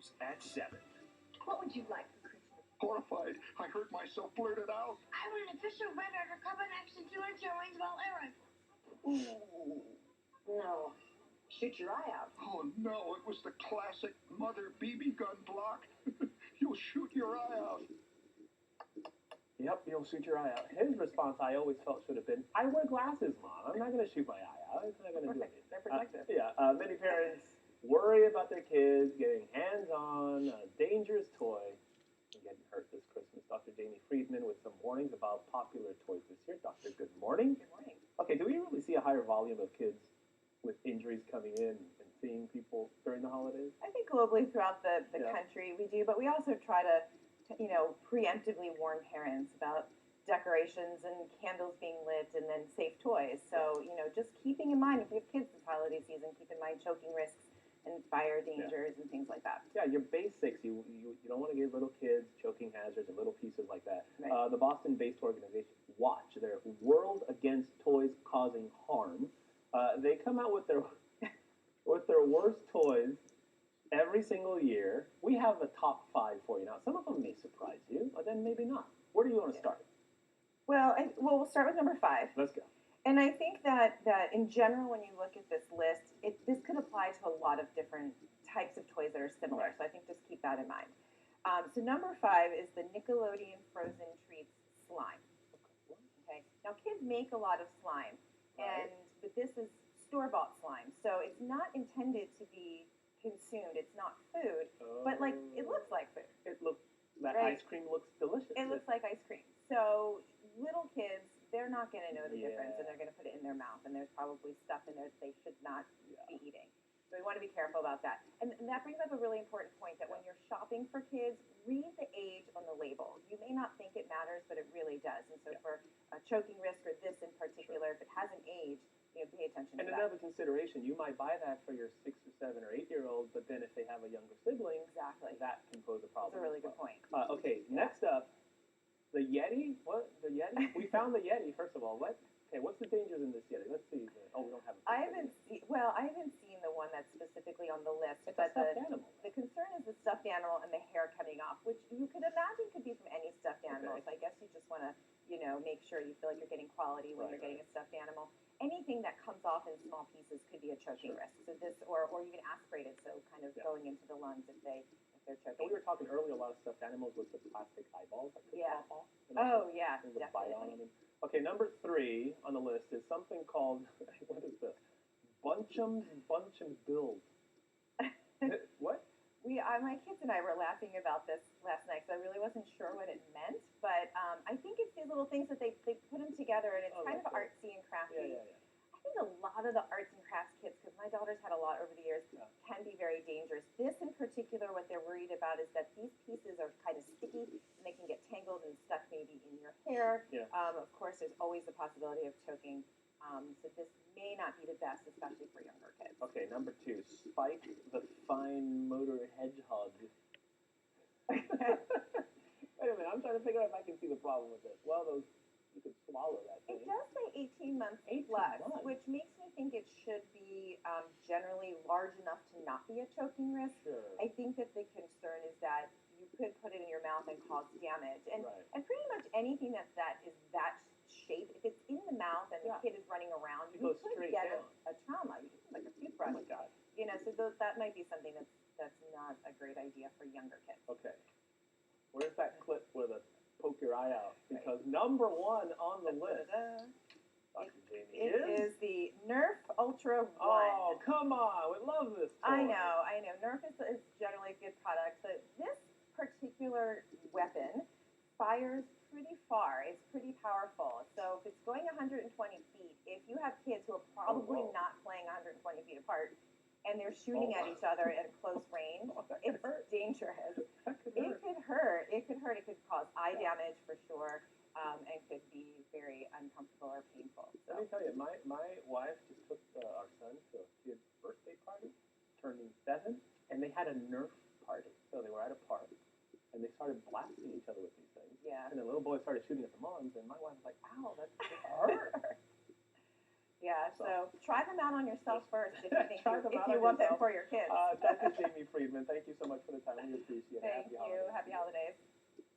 News at 7. What would you like for Christmas? Horrified, I heard myself blurt it out. I want an official red undercover action 2-inch rangeable air rifle. Ooh. No. Shoot your eye out. Oh no, it was the classic mother BB gun block. You'll shoot your eye out. Yep, you'll shoot your eye out. His response, I always felt, should have been, I wear glasses, Mom. I'm not going to shoot my eye out. It's not going to do anything. They're protective. Many parents worry about their kids getting hands-on a dangerous toy and getting hurt this Christmas. Dr. Jamie Friedman with some warnings about popular toys this year. Doctor, good morning. Good morning. Okay, do we really see a higher volume of kids with injuries coming in and seeing people during the holidays? I think globally throughout the country we do, but we also try to preemptively warn parents about decorations and candles being lit and then safe toys. So, just keeping in mind, if you have kids this holiday season, keep in mind choking risks and fire dangers and things like that. Yeah, your basics. You don't want to give little kids choking hazards and little pieces like that. Right. The Boston-based organization Watch, their World Against Toys Causing Harm, they come out with their worst toys every single year. We have a top 5 for you now. Some of them may surprise you, but then maybe not. Where do you want to start? Well, we'll start with number 5. Let's go. And I think that in general, when you look at this list, this could apply to a lot of different types of toys that are similar. So I think just keep that in mind. So number 5 is the Nickelodeon Frozen Treats slime. Okay. Now kids make a lot of slime, but this is store-bought slime, so it's not intended to be consumed. It's not food, but it looks like food. Ice cream looks delicious. It looks like ice cream. So little kids, they're not going to know the difference, and they're going to put it in their mouth, and there's probably stuff in there that they should not be eating. So we want to be careful about that. And that brings up a really important point that when you're shopping for kids, read the age on the label. You may not think it matters, but it really does. And so for a choking risk or this in particular, if it has an age, pay attention to that. And another consideration, you might buy that for your 6 or 7 or 8-year-old, but then if they have a younger sibling, that can pose a problem. That's a really good point. Okay, next up, the Yeti. What? The Yeti? We found the Yeti, first of all. What's the dangers in this Yeti? Let's see. We don't have it. I haven't seen the one that's specifically on the list. It's a stuffed animal. The concern is the stuffed animal and the hair coming off, which you could imagine could be from any stuffed animal. So I guess you just want to, make sure you feel like you're getting quality when you're getting a stuffed animal. Anything that comes off in small pieces could be a choking risk. So this, or even aspirated, so kind of going into the lungs if they're choking. And we were talking earlier, a lot of stuffed animals with the plastic eyeballs that could pop off. Definitely. Okay, number 3 on the list is something called, what is this? Bunch 'em Build. What? My kids and I were laughing about this last night because I really wasn't sure what it meant, but I think it's these little things that they put them together, and it's kind of artsy and crafty. Yeah. I think a lot of the arts and crafts kits, because my daughter's had a lot over the years, can be very dangerous. This in particular, what they're worried about is that these pieces are kind of sticky, and they can get tangled and stuck maybe in your hair. Yeah. Of course, there's always the possibility of choking. So this may not be the best, especially for younger kids. Okay, number 2, Spike the Fine Motor Hedgehog. Wait a minute, I'm trying to figure out if I can see the problem with this. Well, you could swallow that thing. It does say 18 months plus, which makes me think it should be generally large enough to not be a choking risk. Sure. I think that the concern is that you could put it in your mouth and cause damage. And pretty much anything that is that shape, if it's in the mouth and the kid is running around, you could get a trauma. You could like a toothbrush. Oh my God. So that might be something that's not a great idea for younger kids. Okay. Where's that clip where the poke your eye out? Because number 1 on the list, Dr. Jamie, is the Nerf Ultra 1. Oh, come on. We love this toy. I know. Nerf is generally a good product, but this particular weapon fires pretty far. It's pretty powerful. So if it's going 120 feet, if you have kids who are probably not playing 120 feet apart, and they're shooting at each other at close range, it's dangerous. It could hurt. It could cause eye damage for sure, and could be very uncomfortable or painful. So. Let me tell you, my wife just took our son to a kid's birthday party, turning 7, and they had a Nerf party. So they were at a park, and they started blasting each other with these things. Yeah. And the little boy started shooting at the moms, and my wife was like, "Ow, that hurt." Yeah, so try them out on yourself first if you think Try them if out you on want them yourself. for your kids. Dr. Jamie Friedman, thank you so much for the time. We appreciate it. Thank Happy you. holidays. Happy holidays.